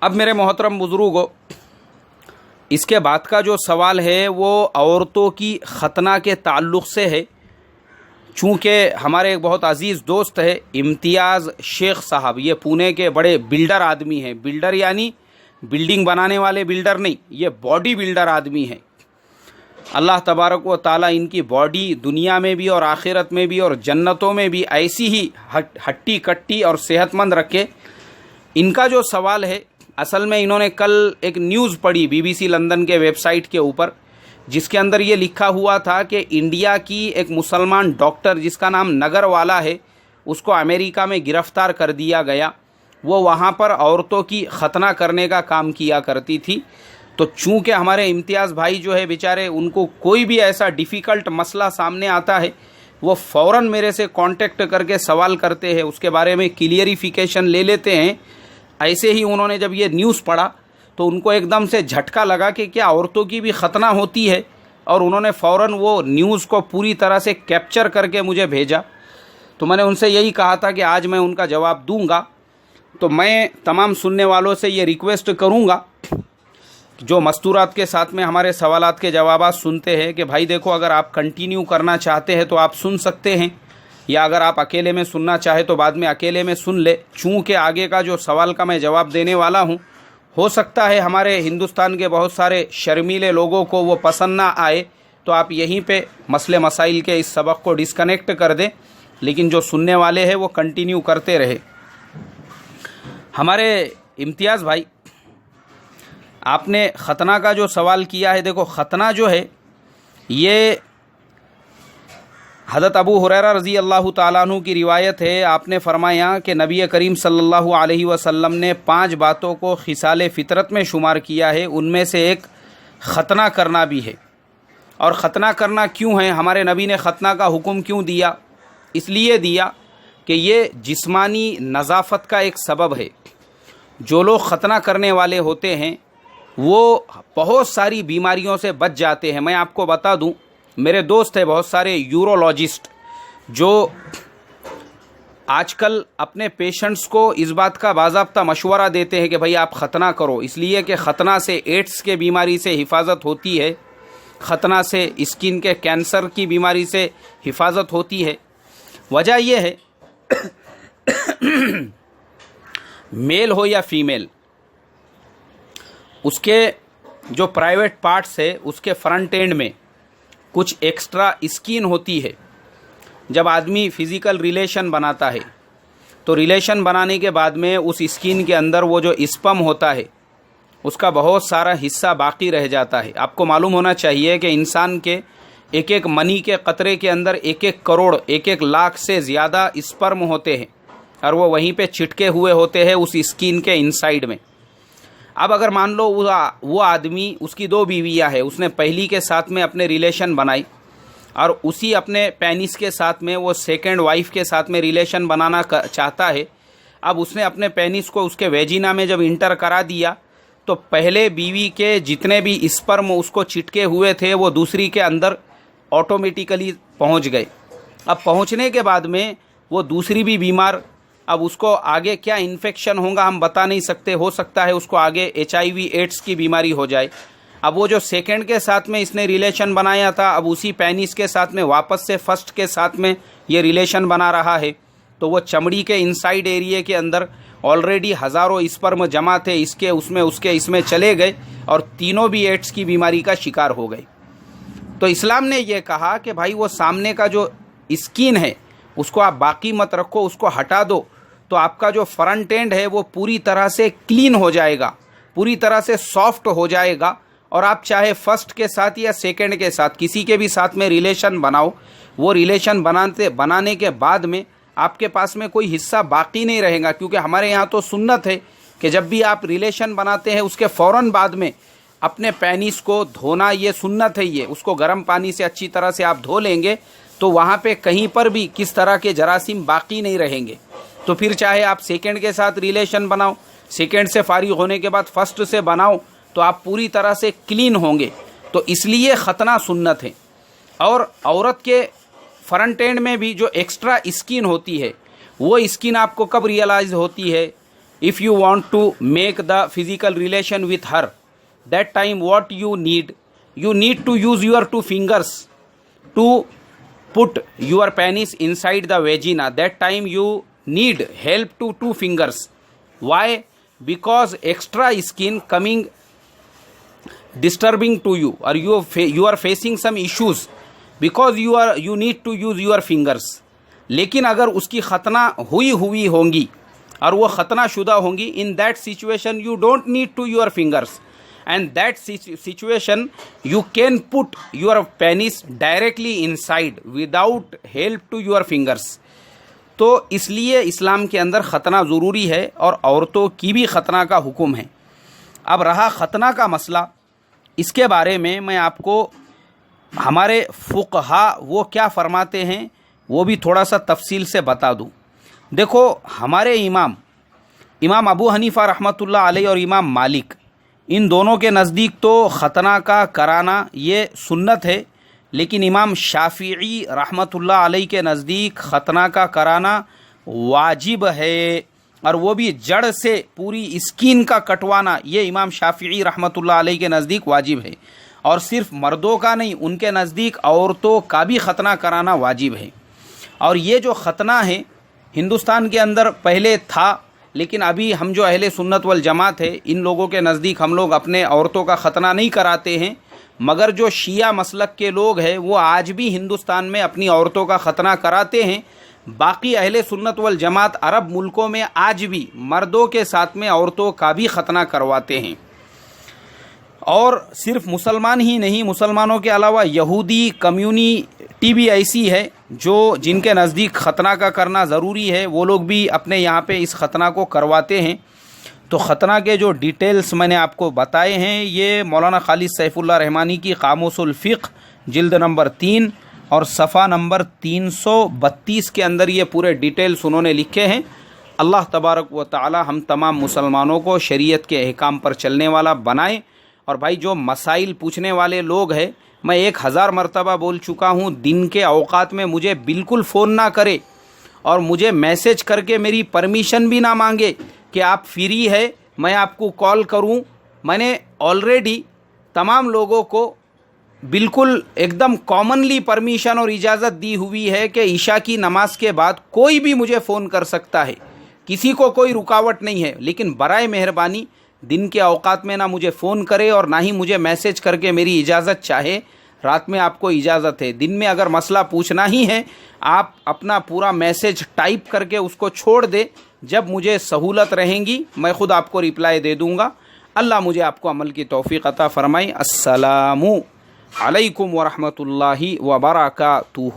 اب میرے محترم بزرگوں، اس کے بعد کا جو سوال ہے وہ عورتوں کی ختنہ کے تعلق سے ہے۔ چونکہ ہمارے ایک بہت عزیز دوست ہے امتیاز شیخ صاحب، یہ پونے کے بڑے بلڈر آدمی ہیں۔ بلڈر یعنی بلڈنگ بنانے والے بلڈر نہیں، یہ باڈی بلڈر آدمی ہیں۔ اللہ تبارک و تعالیٰ ان کی باڈی دنیا میں بھی اور آخرت میں بھی اور جنتوں میں بھی ایسی ہی ہٹی کٹی اور صحت مند رکھے۔ ان کا جو سوال ہے، اصل میں انہوں نے کل ایک نیوز پڑھی BBC لندن کے ویب سائٹ کے اوپر، جس کے اندر یہ لکھا ہوا تھا کہ انڈیا کی ایک مسلمان ڈاکٹر جس کا نام نگر والا ہے، اس کو امریکہ میں گرفتار کر دیا گیا۔ وہ وہاں پر عورتوں کی ختنہ کرنے کا کام کیا کرتی تھی۔ تو چونکہ ہمارے امتیاز بھائی جو ہے بیچارے، ان کو کوئی بھی ایسا ڈیفیکلٹ مسئلہ سامنے آتا ہے، وہ فوراً میرے سے کانٹیکٹ کر کے سوال کرتے ہیں، اس کے بارے میں کلیئریفیکیشن لے لیتے ہیں۔ ایسے ہی انہوں نے جب یہ نیوز پڑھا تو ان کو ایک دم سے جھٹکا لگا کہ کیا عورتوں کی بھی ختنہ ہوتی ہے، اور انہوں نے فوراً وہ نیوز کو پوری طرح سے کیپچر کر کے مجھے بھیجا۔ تو میں نے ان سے یہی کہا تھا کہ آج میں ان کا جواب دوں گا۔ تو میں تمام سننے والوں سے یہ ریکویسٹ کروں گا جو مستورات کے ساتھ میں ہمارے سوالات کے جوابات سنتے ہیں کہ بھائی دیکھو، اگر آپ کنٹینیو کرنا چاہتے ہیں تو آپ سن سکتے ہیں، یا اگر آپ اکیلے میں سننا چاہے تو بعد میں اکیلے میں سن لے۔ چونکہ آگے کا جو سوال کا میں جواب دینے والا ہوں، ہو سکتا ہے ہمارے ہندوستان کے بہت سارے شرمیلے لوگوں کو وہ پسند نہ آئے، تو آپ یہیں پہ مسئلے مسائل کے اس سبق کو ڈسکنیکٹ کر دیں، لیکن جو سننے والے ہیں وہ کنٹینیو کرتے رہے۔ ہمارے امتیاز بھائی، آپ نے ختنہ کا جو سوال کیا ہے، دیکھو ختنہ جو ہے یہ حضرت ابو ہریرہ رضی اللہ تعالیٰ عنہ کی روایت ہے۔ آپ نے فرمایا کہ نبی کریم صلی اللہ علیہ وسلم نے 5 باتوں کو خصال فطرت میں شمار کیا ہے، ان میں سے ایک ختنہ کرنا بھی ہے۔ اور ختنہ کرنا کیوں ہے؟ ہمارے نبی نے ختنہ کا حکم کیوں دیا؟ اس لیے دیا کہ یہ جسمانی نظافت کا ایک سبب ہے۔ جو لوگ ختنہ کرنے والے ہوتے ہیں وہ بہت ساری بیماریوں سے بچ جاتے ہیں۔ میں آپ کو بتا دوں، میرے دوست ہیں بہت سارے یورولوجسٹ جو آج کل اپنے پیشنٹس کو اس بات کا باضابطہ مشورہ دیتے ہیں کہ بھائی آپ ختنہ کرو، اس لیے کہ ختنہ سے ایڈز کے بیماری سے حفاظت ہوتی ہے، ختنہ سے اسکن کے کینسر کی بیماری سے حفاظت ہوتی ہے۔ وجہ یہ ہے میل ہو یا فیمیل، اس کے جو پرائیویٹ پارٹس ہے اس کے فرنٹ اینڈ میں کچھ ایکسٹرا اسکین ہوتی ہے۔ جب آدمی فزیکل ریلیشن بناتا ہے تو ریلیشن بنانے کے بعد میں اس اسکین کے اندر وہ جو اسپم ہوتا ہے اس کا بہت سارا حصہ باقی رہ جاتا ہے۔ آپ کو معلوم ہونا چاہیے کہ انسان کے ایک ایک منی کے قطرے کے اندر 1-1 کروڑ 1-1 لاکھ سے زیادہ اسپرم ہوتے ہیں، اور وہ وہیں پہ چٹکے ہوئے ہوتے ہیں اس اسکین کے انسائیڈ میں۔ اب اگر مان لو وہ آدمی، اس کی 2 بیویاں ہیں، اس نے پہلی کے ساتھ میں اپنے ریلیشن بنائی، اور اسی اپنے پینس کے ساتھ میں وہ سیکنڈ وائف کے ساتھ میں ریلیشن بنانا چاہتا ہے۔ اب اس نے اپنے پینس کو اس کے ویجینا میں جب انٹر کرا دیا تو پہلے بیوی کے جتنے بھی اسپرم اس کو چٹکے ہوئے تھے وہ دوسری کے اندر آٹومیٹیکلی پہنچ گئے۔ اب پہنچنے کے بعد میں وہ دوسری بھی بیمار، اب اس کو آگے کیا انفیکشن ہوگا ہم بتا نہیں سکتے، ہو سکتا ہے اس کو آگے HIV ایڈز کی بیماری ہو جائے۔ اب وہ جو سیکنڈ کے ساتھ میں اس نے ریلیشن بنایا تھا، اب اسی پینس کے ساتھ میں واپس سے فرسٹ کے ساتھ میں یہ ریلیشن بنا رہا ہے، تو وہ چمڑی کے انسائیڈ ایریے کے اندر آلریڈی ہزاروں اسپرم جمع تھے، اس کے اس میں چلے گئے، اور تینوں بھی ایڈز کی بیماری کا شکار ہو گئے۔ تو اسلام نے یہ کہا کہ بھائی وہ سامنے کا جو اسکین ہے اس کو آپ باقی مت رکھو، اس کو ہٹا دو، تو آپ کا جو فرنٹ اینڈ ہے وہ پوری طرح سے کلین ہو جائے گا، پوری طرح سے سافٹ ہو جائے گا، اور آپ چاہے فرسٹ کے ساتھ یا سیکنڈ کے ساتھ کسی کے بھی ساتھ میں ریلیشن بناؤ، وہ ریلیشن بنانے کے بعد میں آپ کے پاس میں کوئی حصہ باقی نہیں رہے گا۔ کیونکہ ہمارے یہاں تو سنت ہے کہ جب بھی آپ ریلیشن بناتے ہیں اس کے فوراً بعد میں اپنے پینس کو دھونا، یہ سنت ہے، یہ اس کو گرم پانی سے اچھی طرح سے آپ دھو لیں گے تو وہاں پہ کہیں پر بھی کس طرح کے جراثیم باقی نہیں رہیں گے۔ تو پھر چاہے آپ سیکنڈ کے ساتھ ریلیشن بناؤ، سیکنڈ سے فارغ ہونے کے بعد فرسٹ سے بناؤ، تو آپ پوری طرح سے کلین ہوں گے۔ تو اس لیے ختنہ سنت ہے۔ اور عورت کے فرنٹ اینڈ میں بھی جو ایکسٹرا اسکین ہوتی ہے، وہ اسکین آپ کو کب ریئلائز ہوتی ہے؟ if you want to make the physical relation with her, that time what you need to use your two fingers to put your penis inside the vagina. That time you need help to two fingers. Why? Because extra skin coming disturbing to you, or you are facing some issues, because you need to use your fingers. لیکن اگر اس کی ختنہ ہوئی ہوں گی اور وہ ختنہ شدہ ہوں گی, in that situation you don't need to your fingers, and that situation you can put your penis directly inside without help to your fingers. تو اس لیے اسلام کے اندر ختنہ ضروری ہے اور عورتوں کی بھی ختنہ کا حکم ہے. اب رہا ختنہ کا مسئلہ, اس کے بارے میں آپ کو ہمارے فقہا وہ کیا فرماتے ہیں وہ بھی تھوڑا سا تفصیل سے بتا دوں. دیکھو, ہمارے امام ابو حنیفہ رحمۃ اللہ علیہ اور امام مالک, ان دونوں کے نزدیک تو ختنہ کا کرانا یہ سنت ہے, لیکن امام شافعی رحمۃ اللہ علیہ کے نزدیک ختنہ کا کرانا واجب ہے, اور وہ بھی جڑ سے پوری اسکین کا کٹوانا, یہ امام شافعی رحمۃ اللہ علیہ کے نزدیک واجب ہے. اور صرف مردوں کا نہیں, ان کے نزدیک عورتوں کا بھی ختنہ کرانا واجب ہے. اور یہ جو ختنہ ہے ہندوستان کے اندر پہلے تھا, لیکن ابھی ہم جو اہل سنت والجماعت ہے ان لوگوں کے نزدیک ہم لوگ اپنے عورتوں کا ختنہ نہیں کراتے ہیں, مگر جو شیعہ مسلک کے لوگ ہیں وہ آج بھی ہندوستان میں اپنی عورتوں کا ختنہ کراتے ہیں. باقی اہل سنت والجماعت عرب ملکوں میں آج بھی مردوں کے ساتھ میں عورتوں کا بھی ختنہ کرواتے ہیں. اور صرف مسلمان ہی نہیں, مسلمانوں کے علاوہ یہودی کمیونٹی بھی ایسی ہے جن کے نزدیک ختنہ کا کرنا ضروری ہے, وہ لوگ بھی اپنے یہاں پہ اس ختنہ کو کرواتے ہیں. تو ختنہ کے جو ڈیٹیلز میں نے آپ کو بتائے ہیں, یہ مولانا خالد سیف اللہ رحمانی کی قاموس الفقہ جلد نمبر 3 اور صفحہ نمبر 332 کے اندر یہ پورے ڈیٹیلز انہوں نے لکھے ہیں. اللہ تبارک و تعالی ہم تمام مسلمانوں کو شریعت کے احکام پر چلنے والا بنائے. اور بھائی, جو مسائل پوچھنے والے لوگ ہیں, میں 1000 مرتبہ بول چکا ہوں, دن کے اوقات میں مجھے بالکل فون نہ کرے اور مجھے میسج کر کے میری پرمیشن بھی نہ مانگے کہ آپ فری ہے میں آپ کو کال کروں. میں نے آلریڈی تمام لوگوں کو بالکل ایک دم کامنلی پرمیشن اور اجازت دی ہوئی ہے کہ عشاء کی نماز کے بعد کوئی بھی مجھے فون کر سکتا ہے, کسی کو کوئی رکاوٹ نہیں ہے. لیکن برائے مہربانی دن کے اوقات میں نہ مجھے فون کرے اور نہ ہی مجھے میسج کر کے میری اجازت چاہے. رات میں آپ کو اجازت ہے, دن میں اگر مسئلہ پوچھنا ہی ہے آپ اپنا پورا میسج ٹائپ کر کے اس کو چھوڑ دے, جب مجھے سہولت رہیں گی میں خود آپ کو رپلائی دے دوں گا. اللہ مجھے آپ کو عمل کی توفیق عطا فرمائے. السلام علیکم ورحمۃ اللہ وبرکاتہ.